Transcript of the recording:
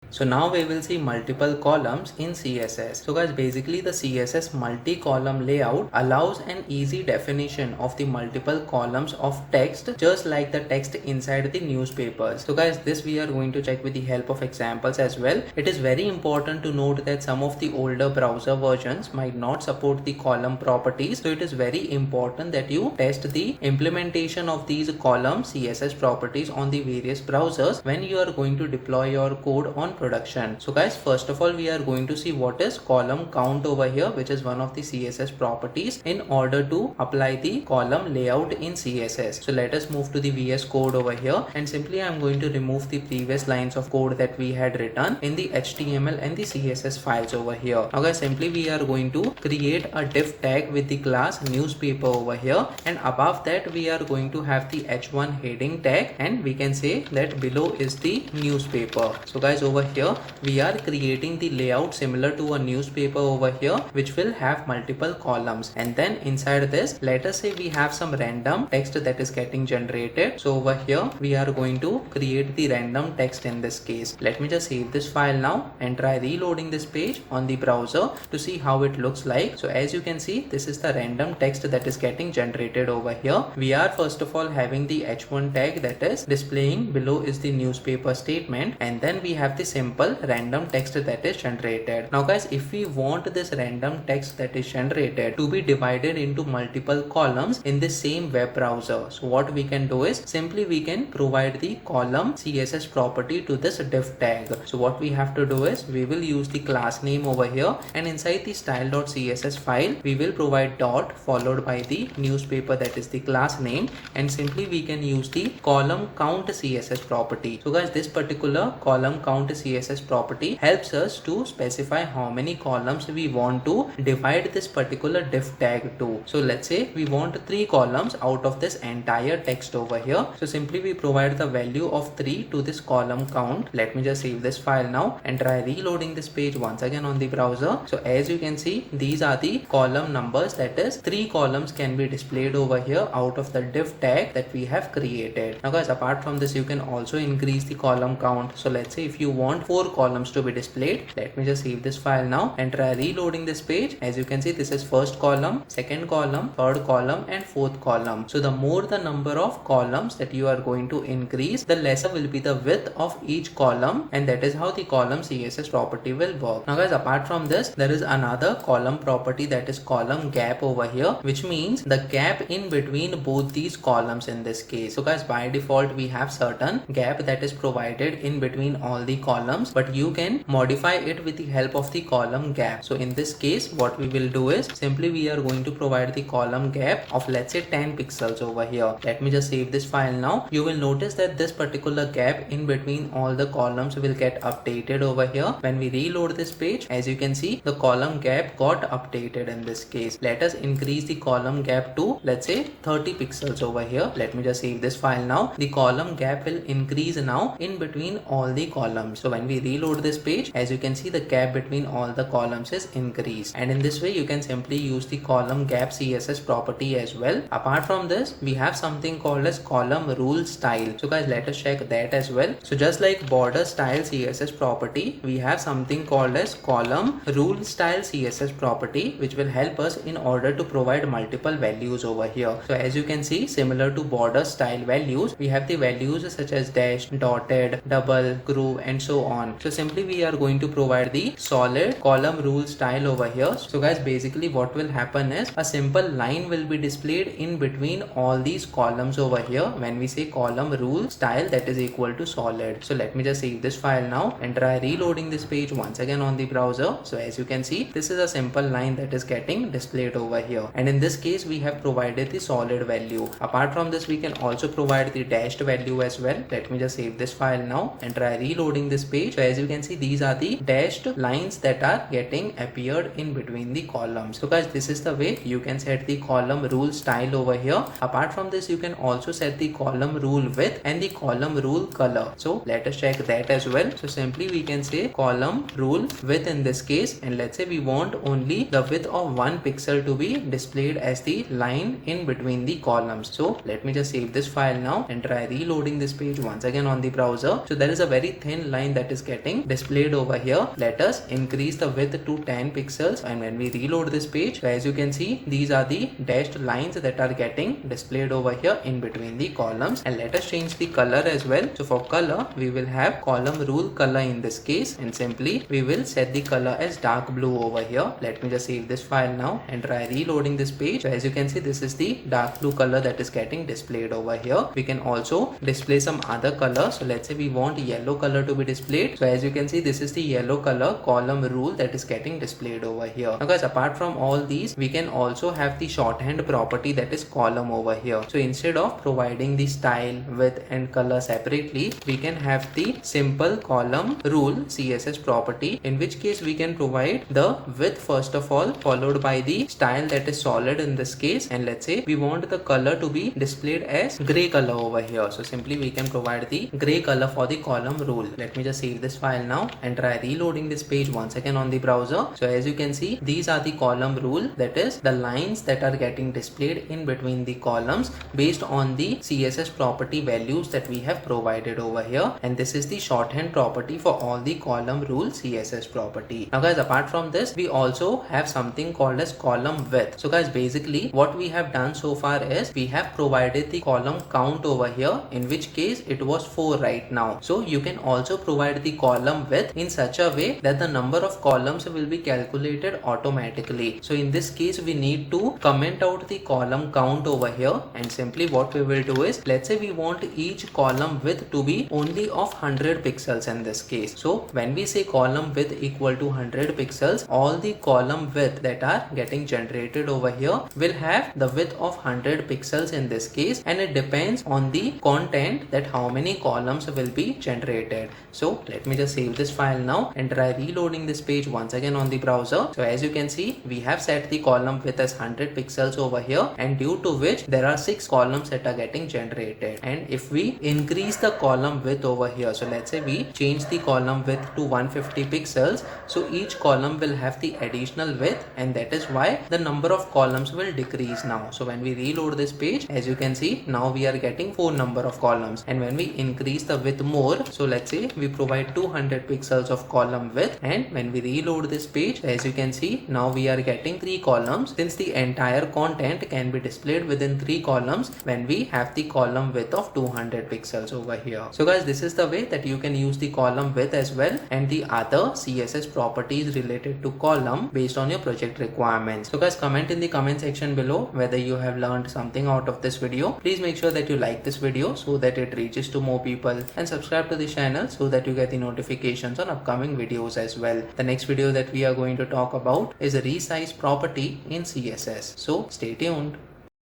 So now we will see multiple columns in CSS. So guys, basically the CSS multi-column layout allows an easy definition of the multiple columns of text, just like the text inside the newspapers. So guys, this we are going to check with the help of examples as well. It is very important to note that some of the older browser versions might not support the column properties. So it is very important that you test the implementation of these column CSS properties on the various browsers when you are going to deploy your code on production. So guys, first of all, we are going to see what is column count over here, which is one of the CSS properties in order to apply the column layout in CSS. So let us move to the VS Code over here, and simply I'm going to remove the previous lines of code that we had written in the HTML and the CSS files over here. Now guys, simply we are going to create a div tag with the class newspaper over here, and above that we are going to have the h1 heading tag, and we can say that below is the newspaper. So guys, over here we are creating the layout similar to a newspaper over here, which will have multiple columns, and then inside this, let us say we have some random text that is getting generated. So over here we are going to create the random text in this case. Let me just save this file now and try reloading this page on the browser to see how it looks like. So as you can see, this is the random text that is getting generated over here. We are first of all having the h1 tag that is displaying below is the newspaper statement, and then we have the simple random text that is generated. Now guys, if we want this random text that is generated to be divided into multiple columns in the same web browser, so what we can do is simply we can provide the column CSS property to this div tag. So what we have to do is we will use the class name over here, and inside the style.css file we will provide dot followed by the newspaper, that is the class name, and simply we can use the column count CSS property. So guys, this particular column count CSS property helps us to specify how many columns we want to divide this particular div tag to. So let's say we want 3 columns out of this entire text over here. So simply we provide the value of 3 to this column count. Let me just save this file now and try reloading this page once again on the browser. So as you can see, these are the column numbers, that is 3 columns can be displayed over here out of the div tag that we have created. Now guys, apart from this, you can also increase the column count. So let's say if you want 4 columns to be displayed, let me just save this file now and try reloading this page. As you can see, this is first column, second column, third column, and fourth column. So the more the number of columns that you are going to increase, the lesser will be the width of each column, and that is how the column CSS property will work. Now guys, apart from this, there is another column property, that is column gap over here, which means the gap in between both these columns in this case. So guys, by default we have certain gap that is provided in between all the columns, but you can modify it with the help of the column gap. So in this case, what we will do is simply we are going to provide the column gap of, let's say, 10 pixels over here. Let me just save this file now. You will notice that this particular gap in between all the columns will get updated over here. When we reload this page, as you can see, the column gap got updated in this case. Let us increase the column gap to, let's say, 30 pixels over here. Let me just save this file now. The column gap will increase now in between all the columns. So when we reload this page, as you can see, the gap between all the columns is increased, and in this way you can simply use the column gap CSS property as well. Apart from this, we have something called as column rule style. So guys, let us check that as well. So just like border style CSS property, we have something called as column rule style CSS property, which will help us in order to provide multiple values over here. So as you can see, similar to border style values, we have the values such as dash, dotted, double, groove, and so on. So simply we are going to provide the solid column rule style over here. So guys, basically what will happen is a simple line will be displayed in between all these columns over here when we say column rule style that is equal to solid. So let me just save this file now and try reloading this page once again on the browser. So as you can see, this is a simple line that is getting displayed over here, and in this case we have provided the solid value. Apart from this, we can also provide the dashed value as well. Let me just save this file now and try reloading this page. So as you can see, these are the dashed lines that are getting appeared in between the columns. So guys, this is the way you can set the column rule style over here. Apart from this, you can also set the column rule width and the column rule color. So let us check that as well. So simply we can say column rule width in this case, and let's say we want only the width of 1 pixel to be displayed as the line in between the columns. So let me just save this file now and try reloading this page once again on the browser. So there is a very thin line that is getting displayed over here. Let us increase the width to 10 pixels, and when we reload this page, so as you can see, these are the dashed lines that are getting displayed over here in between the columns. And let us change the color as well. So for color, we will have column rule color in this case, and simply we will set the color as dark blue over here. Let me just save this file now and try reloading this page. So as you can see, this is the dark blue color that is getting displayed over here. We can also display some other color. So let's say we want yellow color to be displayed. So as you can see, this is the yellow color column rule that is getting displayed over here. Now guys, apart from all these, we can also have the shorthand property that is column over here. So instead of providing the style, width and color separately, we can have the simple column rule CSS property, in which case we can provide the width first of all, followed by the style that is solid in this case, and let's say we want the color to be displayed as gray color over here. So simply we can provide the gray color for the column rule. Let me just save this file now and try reloading this page once again on the browser. So as you can see, these are the column rule, that is the lines that are getting displayed in between the columns based on the CSS property values that we have provided over here. And this is the shorthand property for all the column rule CSS property. Now guys, apart from this, we also have something called as column width. So guys, basically what we have done so far is we have provided the column count over here, in which case it was 4 right now. So you can also provide the column width in such a way that the number of columns will be calculated automatically. So in this case, we need to comment out the column count over here, and simply what we will do is, let's say we want each column width to be only of 100 pixels in this case. So when we say column width equal to 100 pixels, all the column width that are getting generated over here will have the width of 100 pixels in this case, and it depends on the content that how many columns will be generated. So let me just save this file now and try reloading this page once again on the browser. So as you can see, we have set the column width as 100 pixels over here, and due to which there are 6 columns that are getting generated. And if we increase the column width over here, so let's say we change the column width to 150 pixels, so each column will have the additional width, and that is why the number of columns will decrease now. So when we reload this page, as you can see, now we are getting 4 number of columns. And when we increase the width more, so let's say we provide 200 pixels of column width, and when we reload this page, as you can see, now we are getting 3 columns, since the entire content can be displayed within 3 columns when we have the column width of 200 pixels over here. So guys, this is the way that you can use the column width as well, and the other CSS properties related to column based on your project requirements. So guys, comment in the comment section below whether you have learned something out of this video. Please make sure that you like this video so that it reaches to more people, and subscribe to the channel so that you get the notifications on upcoming videos as well. The next video that we are going to talk about is a resize property in CSS. So stay tuned.